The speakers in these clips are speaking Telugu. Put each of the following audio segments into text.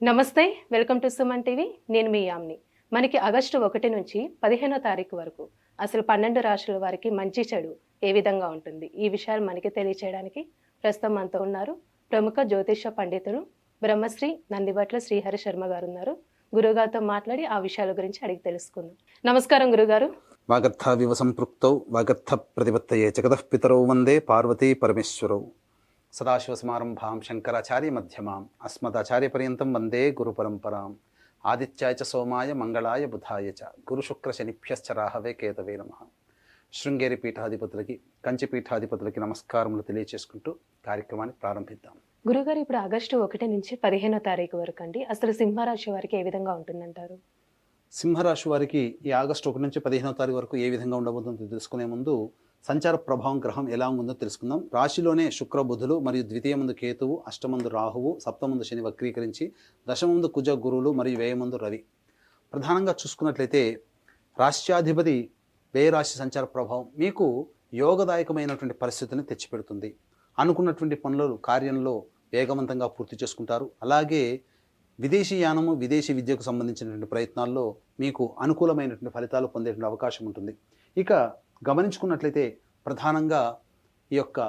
నమస్తే, వెల్కమ్ టు సుమన్ టీవీ. నేను మీ యామ్ని. మనకి ఆగస్టు 1 నుంచి 15వ తారీఖు వరకు అసలు 12 రాశుల వారికి మంచి చెడు ఏ విధంగా ఉంటుంది, ఈ విషయాలు మనకి తెలియచేయడానికి ప్రస్తుతం మనతో ఉన్నారు ప్రముఖ జ్యోతిష పండితుడు బ్రహ్మశ్రీ నందిబట్ల శ్రీహరి శర్మ గారు ఉన్నారు. గురుగారితో మాట్లాడి ఆ విషయాల గురించి అడిగి తెలుసుకుందాం. నమస్కారం గురుగారు. వాగర్థావివ సంపృక్తౌ వాగర్థ ప్రతిపత్తయే జగతః పితరౌ వందే పార్వతీ పరమేశ్వరౌ. సదాశివసమారంభాం శంకరాచార్య మధ్యమాం అస్మదాచార్యపర్యంతం వందే గురు పరంపరాం. ఆదిత్యాయ చ సోమాయ మంగళాయ బుధాయ చ గురుశుక్ర శనిభ్యశ్చ రాహవే కేతవే నమః. శృంగేరి పీఠాధిపతులకి, కంచి పీఠాధిపతులకి నమస్కారములు తెలియచేసుకుంటూ కార్యక్రమాన్ని ప్రారంభిద్దాం. గురుగారు, ఇప్పుడు ఆగస్టు 1 నుంచి 15వ తారీఖు వరకు అండి, అసలు సింహరాశి వారికి ఏ విధంగా ఉంటుందంటారు? సింహరాశి వారికి ఈ ఆగస్టు 1 నుంచి 15వ తారీఖు వరకు ఏ విధంగా ఉండబోతుందో తెలుసుకునే ముందు సంచార ప్రభావం గ్రహం ఎలా ఉందో తెలుసుకుందాం. రాశిలోనే శుక్ర బుధులు మరియు ద్వితీయమందు కేతువు, అష్టమందు రాహువు, సప్తమందు శని వక్రీకరించి, దశమందు కుజ గురువులు మరియు వ్యయమందు రవి. ప్రధానంగా చూసుకున్నట్లయితే రాష్ట్రాధిపతి వ్యయరాశి సంచార ప్రభావం మీకు యోగదాయకమైనటువంటి పరిస్థితిని తెచ్చిపెడుతుంది. అనుకున్నటువంటి పనులు కార్యంలో వేగవంతంగా పూర్తి చేసుకుంటారు. అలాగే విదేశీ యానము, విదేశీ విద్యకు సంబంధించినటువంటి ప్రయత్నాల్లో మీకు అనుకూలమైనటువంటి ఫలితాలు పొందేటువంటి అవకాశం ఉంటుంది. ఇక గమనించుకున్నట్లయితే ప్రధానంగా ఈ యొక్క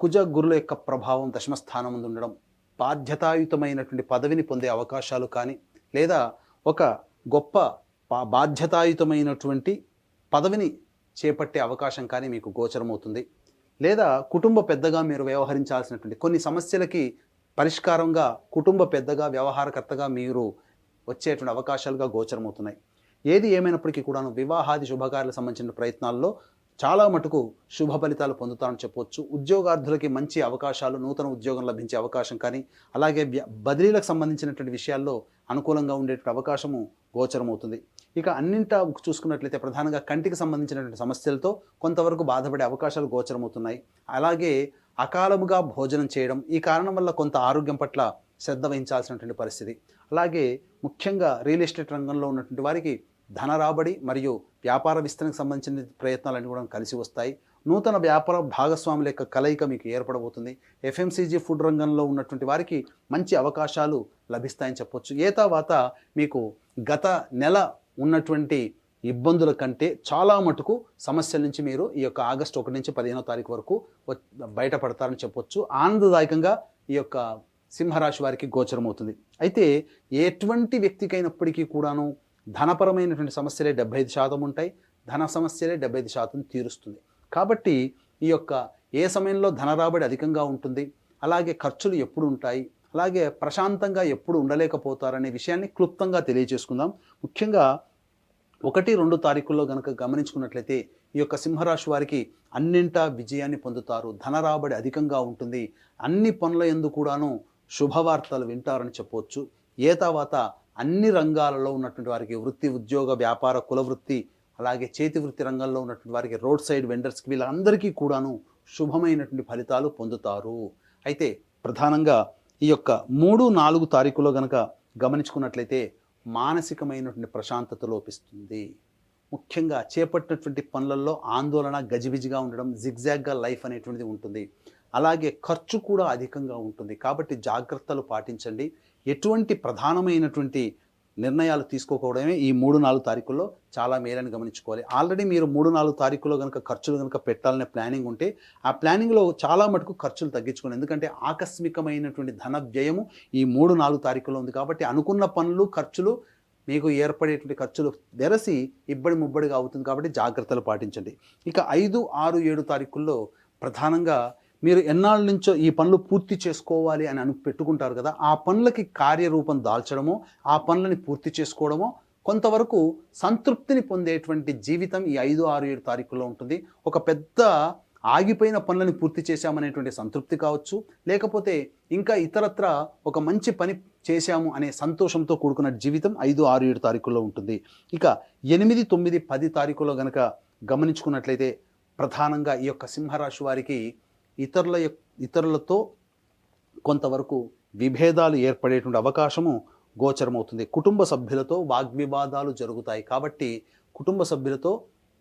కుజ గురుల యొక్క ప్రభావం దశమస్థానం ముందు ఉండడం, బాధ్యతాయుతమైనటువంటి పదవిని పొందే అవకాశాలు కానీ, లేదా ఒక గొప్ప బాధ్యతాయుతమైనటువంటి పదవిని చేపట్టే అవకాశం కానీ మీకు గోచరమవుతుంది. లేదా కుటుంబ పెద్దగా మీరు వ్యవహరించాల్సినటువంటి కొన్ని సమస్యలకి పరిష్కారంగా కుటుంబ పెద్దగా, వ్యవహారకర్తగా మీరు వచ్చేటువంటి అవకాశాలుగా గోచరమవుతున్నాయి. ఏది ఏమైనప్పటికీ కూడాను వివాహాది శుభకార్యాలకు సంబంధించిన ప్రయత్నాల్లో చాలా మటుకు శుభ ఫలితాలు పొందుతారని చెప్పవచ్చు. ఉద్యోగార్థులకి మంచి అవకాశాలు, నూతన ఉద్యోగం లభించే అవకాశం కానీ, అలాగే బదిలీలకు సంబంధించినటువంటి విషయాల్లో అనుకూలంగా ఉండేటువంటి అవకాశము గోచరమవుతుంది. ఇక అన్నింటా చూసుకున్నట్లయితే ప్రధానంగా కంటికి సంబంధించినటువంటి సమస్యలతో కొంతవరకు బాధపడే అవకాశాలు గోచరమవుతున్నాయి. అలాగే అకాలముగా భోజనం చేయడం, ఈ కారణం వల్ల కొంత ఆరోగ్యం పట్ల శ్రద్ధ వహించాల్సినటువంటి పరిస్థితి. అలాగే ముఖ్యంగా రియల్ ఎస్టేట్ రంగంలో ఉన్నటువంటి వారికి ధన రాబడి మరియు వ్యాపార విస్తరణకు సంబంధించిన ప్రయత్నాలన్నీ కూడా కలిసి వస్తాయి. నూతన వ్యాపార భాగస్వాముల యొక్క కలయిక మీకు ఏర్పడబోతుంది. ఎఫ్ఎంసీజీ ఫుడ్ రంగంలో ఉన్నటువంటి వారికి మంచి అవకాశాలు లభిస్తాయని చెప్పొచ్చు. ఏతావాత మీకు గత నెల ఉన్నటువంటి ఇబ్బందుల కంటే చాలా మటుకు సమస్యల నుంచి మీరు ఈ యొక్క ఆగస్టు 1 నుంచి 15వ తారీఖు వరకు బయటపడతారని చెప్పొచ్చు. ఆనందదాయకంగా ఈ యొక్క సింహరాశి వారికి గోచరమవుతుంది. అయితే ఎటువంటి వ్యక్తికైనప్పటికీ కూడాను ధనపరమైనటువంటి సమస్యలే 75% ఉంటాయి. ధన సమస్యలే 75% తీరుస్తుంది. కాబట్టి ఈ యొక్క ఏ సమయంలో ధన రాబడి అధికంగా ఉంటుంది, అలాగే ఖర్చులు ఎప్పుడు ఉంటాయి, అలాగే ప్రశాంతంగా ఎప్పుడు ఉండలేకపోతారనే విషయాన్ని క్లుప్తంగా తెలియజేసుకుందాం. ముఖ్యంగా 1, 2 తారీఖుల్లో కనుక గమనించుకున్నట్లయితే ఈ యొక్క సింహరాశి వారికి అన్నింటా విజయాన్ని పొందుతారు. ధన రాబడి అధికంగా ఉంటుంది. అన్ని పనుల యందు కూడాను శుభవార్తలు వింటారని చెప్పవచ్చు. తర్వాత అన్ని రంగాలలో ఉన్నటువంటి వారికి వృత్తి, ఉద్యోగ, వ్యాపార, కుల వృత్తి, అలాగే చేతి వృత్తి రంగంలో ఉన్నటువంటి వారికి రోడ్ సైడ్ వెండర్స్కి వీళ్ళందరికీ కూడాను శుభమైనటువంటి ఫలితాలు పొందుతారు. అయితే ప్రధానంగా ఈ యొక్క 3, 4 తారీఖులో కనుక గమనించుకున్నట్లయితే మానసికమైనటువంటి ప్రశాంతత లోపిస్తుంది. ముఖ్యంగా చేపట్టినటువంటి పనులలో ఆందోళన, గజిబిజిగా ఉండడం, జిగ్జాగ్గా లైఫ్ అనేటువంటిది ఉంటుంది. అలాగే ఖర్చు కూడా అధికంగా ఉంటుంది. కాబట్టి జాగ్రత్తలు పాటించండి. ఎటువంటి ప్రధానమైనటువంటి నిర్ణయాలు తీసుకోకపోవడమే ఈ 3, 4 తారీఖుల్లో చాలా మేలని గమనించుకోవాలి. ఆల్రెడీ మీరు 3, 4 తారీఖుల్లో కనుక ఖర్చులు కనుక పెట్టాలనే ప్లానింగ్ ఉంటే ఆ ప్లానింగ్లో చాలా మటుకు ఖర్చులు తగ్గించుకోండి. ఎందుకంటే ఆకస్మికమైనటువంటి ధన వ్యయము ఈ 3, 4 తారీఖుల్లో ఉంది. కాబట్టి అనుకున్న పనులు, ఖర్చులు, మీకు ఏర్పడేటువంటి ఖర్చులు వెరసి ఇబ్బడి ముబ్బడిగా అవుతుంది. కాబట్టి జాగ్రత్తలు పాటించండి. ఇక 5, 6, 7 తారీఖుల్లో ప్రధానంగా మీరు ఎన్నాళ్ళ నుంచో ఈ పనులు పూర్తి చేసుకోవాలి అని పెట్టుకుంటారు కదా, ఆ పనులకి కార్యరూపం దాల్చడమో, ఆ పనులని పూర్తి చేసుకోవడమో, కొంతవరకు సంతృప్తిని పొందేటువంటి జీవితం ఈ 5, 6, 7 తారీఖుల్లో ఉంటుంది. ఒక పెద్ద ఆగిపోయిన పనులని పూర్తి చేశామనేటువంటి సంతృప్తి కావచ్చు, లేకపోతే ఇంకా ఇతరత్ర ఒక మంచి పని చేశాము అనే సంతోషంతో కూడుకున్న జీవితం 5, 6, 7 తారీఖుల్లో ఉంటుంది. ఇక 8, 9, 10 తారీఖుల్లో కనుక గమనించుకున్నట్లయితే ప్రధానంగా ఈ యొక్క సింహరాశి వారికి ఇతరులతో కొంతవరకు విభేదాలు ఏర్పడేటువంటి అవకాశము గోచరమవుతుంది. కుటుంబ సభ్యులతో వాగ్వివాదాలు జరుగుతాయి. కాబట్టి కుటుంబ సభ్యులతో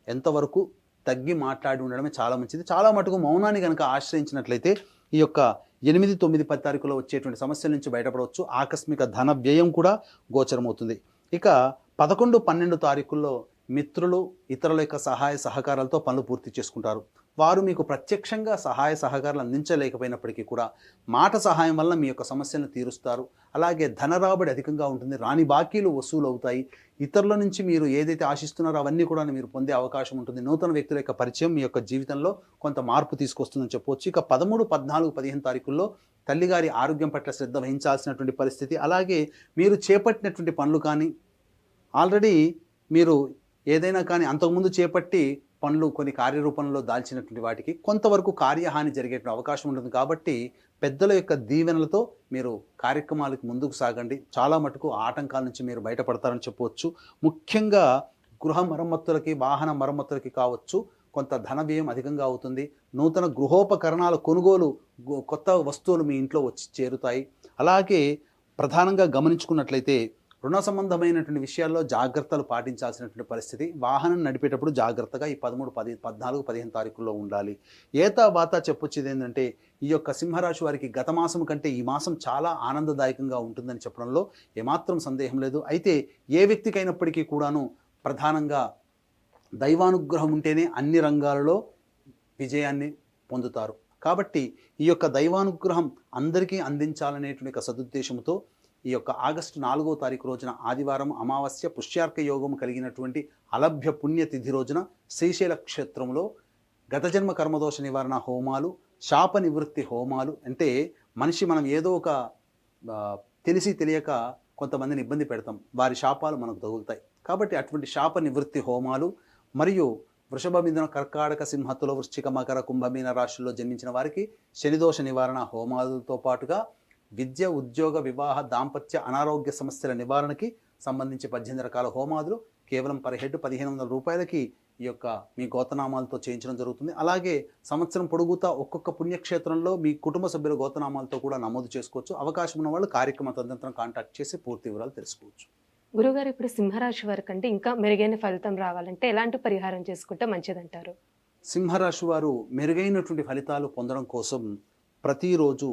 ఎంతవరకు తగ్గి మాట్లాడి ఉండడమే చాలా మంచిది. చాలా మటుకు మౌనాన్ని కనుక ఆశ్రయించినట్లయితే ఈ యొక్క 8, 9, 10 తారీఖులో వచ్చేటువంటి సమస్యల నుంచి బయటపడవచ్చు. ఆకస్మిక ధన వ్యయం కూడా గోచరమవుతుంది. ఇక 11, 12 తారీఖుల్లో మిత్రులు, ఇతరుల యొక్క సహాయ సహకారాలతో పనులు పూర్తి చేసుకుంటారు. వారు మీకు ప్రత్యక్షంగా సహాయ సహకారాలు అందించలేకపోయినప్పటికీ కూడా మాట సహాయం వల్ల మీ యొక్క సమస్యలను తీరుస్తారు. అలాగే ధన రాబడి అధికంగా ఉంటుంది. రాని బాకీలు వసూలు అవుతాయి. ఇతరుల నుంచి మీరు ఏదైతే ఆశిస్తున్నారో అవన్నీ కూడా మీరు పొందే అవకాశం ఉంటుంది. నూతన వ్యక్తుల యొక్క పరిచయం మీ యొక్క జీవితంలో కొంత మార్పు తీసుకొస్తుందని చెప్పవచ్చు. ఇక 13, 14, 15 తారీఖుల్లో తల్లిగారి ఆరోగ్యం పట్ల శ్రద్ధ వహించాల్సినటువంటి పరిస్థితి. అలాగే మీరు చేపట్టినటువంటి పనులు కానీ, ఆల్రెడీ మీరు ఏదైనా కానీ అంతకుముందు చేపట్టి పనులు కొన్ని కార్యరూపంలో దాల్చినటువంటి వాటికి కొంతవరకు కార్యహాని జరిగే అవకాశం ఉంటుంది. కాబట్టి పెద్దల యొక్క దీవెనలతో మీరు కార్యక్రమాలకు ముందుకు సాగండి. చాలా మటుకు ఆటంకాల నుంచి మీరు బయటపడతారని చెప్పవచ్చు. ముఖ్యంగా గృహ మరమ్మతులకి, వాహన మరమ్మతులకి కావచ్చు, కొంత ధన వ్యయం అధికంగా అవుతుంది. నూతన గృహోపకరణాల కొనుగోలు, కొత్త వస్తువులు మీ ఇంట్లో వచ్చి చేరుతాయి. అలాగే ప్రధానంగా గమనించుకున్నట్లయితే రుణ సంబంధమైనటువంటి విషయాల్లో జాగ్రత్తలు పాటించాల్సినటువంటి పరిస్థితి. వాహనం నడిపేటప్పుడు జాగ్రత్తగా ఈ 13, 14, 15 తారీఖుల్లో ఉండాలి. ఏతా వాతా చెప్పొచ్చేది ఏంటంటే ఈ యొక్క సింహరాశి వారికి గత మాసం కంటే ఈ మాసం చాలా ఆనందదాయకంగా ఉంటుందని చెప్పడంలో ఏమాత్రం సందేహం లేదు. అయితే ఏ వ్యక్తికైనప్పటికీ కూడాను ప్రధానంగా దైవానుగ్రహం ఉంటేనే అన్ని రంగాలలో విజయాన్ని పొందుతారు. కాబట్టి ఈ యొక్క దైవానుగ్రహం అందరికీ అందించాలనేటువంటి ఒక సదుద్దేశంతో ఈ యొక్క ఆగస్టు 4వ తారీఖు రోజున ఆదివారం అమావాస్య పుష్యార్క యోగం కలిగినటువంటి అలభ్య పుణ్యతిథి రోజున శ్రీశైల క్షేత్రంలో గత జన్మ కర్మదోష నివారణ హోమాలు, శాప నివృత్తి హోమాలు, అంటే మనం ఏదో ఒక తెలిసి తెలియక కొంతమందిని ఇబ్బంది పెడతాం, వారి శాపాలు మనకు తగులుతాయి. కాబట్టి అటువంటి శాప నివృత్తి హోమాలు మరియు వృషభ, మిథున, కర్కాటక, సింహ, తుల, వృశ్చిక, మకర, కుంభమీన రాశుల్లో జన్మించిన వారికి శనిదోష నివారణ హోమాలతో పాటుగా విద్య, ఉద్యోగ, వివాహ, దాంపత్య, అనారోగ్య సమస్యల నివారణకి సంబంధించి 18 రకాల హోమాదులు కేవలం పర్ హెడ్ 1500 రూపాయలకి ఈ యొక్క మీ గోతనామాలతో చేయించడం జరుగుతుంది. అలాగే సంవత్సరం పొడుగుతా ఒక్కొక్క పుణ్యక్షేత్రంలో మీ కుటుంబ సభ్యుల గోతనామాలతో కూడా నమోదు చేసుకోవచ్చు. అవకాశం ఉన్న వాళ్ళు కార్యక్రమ తదనంతరం కాంటాక్ట్ చేసి పూర్తి వివరాలు తెలుసుకోవచ్చు. గురుగారు, ఇప్పుడు సింహరాశి వారి కంటే ఇంకా మెరుగైన ఫలితం రావాలంటే ఎలాంటి పరిహారం చేసుకుంటే మంచిదంటారు? సింహరాశి వారు మెరుగైనటువంటి ఫలితాలు పొందడం కోసం ప్రతిరోజు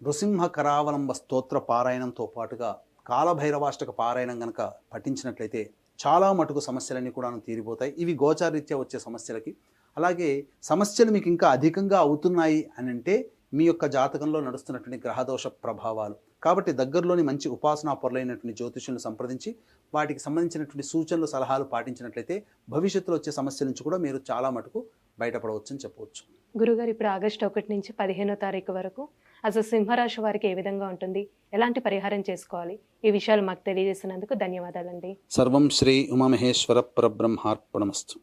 నృసింహ కరావలంబ స్తోత్ర పారాయణంతో పాటుగా కాలభైరవాష్టక పారాయణం కనుక పఠించినట్లయితే చాలా మటుకు సమస్యలన్నీ కూడా తీరిపోతాయి. ఇవి గోచారీత్యా వచ్చే సమస్యలకి. అలాగే సమస్యలు మీకు ఇంకా అధికంగా అవుతున్నాయి అని అంటే మీ యొక్క జాతకంలో నడుస్తున్నటువంటి గ్రహదోష ప్రభావాలు. కాబట్టి దగ్గరలోని మంచి ఉపాసనా పరులైనటువంటి జ్యోతిష్యులను సంప్రదించి వాటికి సంబంధించినటువంటి సూచనలు, సలహాలు పాటించినట్లయితే భవిష్యత్తులో వచ్చే సమస్యల నుంచి కూడా మీరు చాలా మటుకు బయటపడవచ్చు అని చెప్పవచ్చు. గురుగారు, ఇప్పుడు ఆగస్టు 1 నుంచి 15వ తారీఖు వరకు అసలు సింహరాశి వారికి ఏ విధంగా ఉంటుంది, ఎలాంటి పరిహారం చేసుకోవాలి, ఈ విషయాలు మాకు తెలియజేసినందుకు ధన్యవాదాలండి. సర్వం శ్రీ ఉమామహేశ్వర పరబ్రహ్మార్పణమస్తు.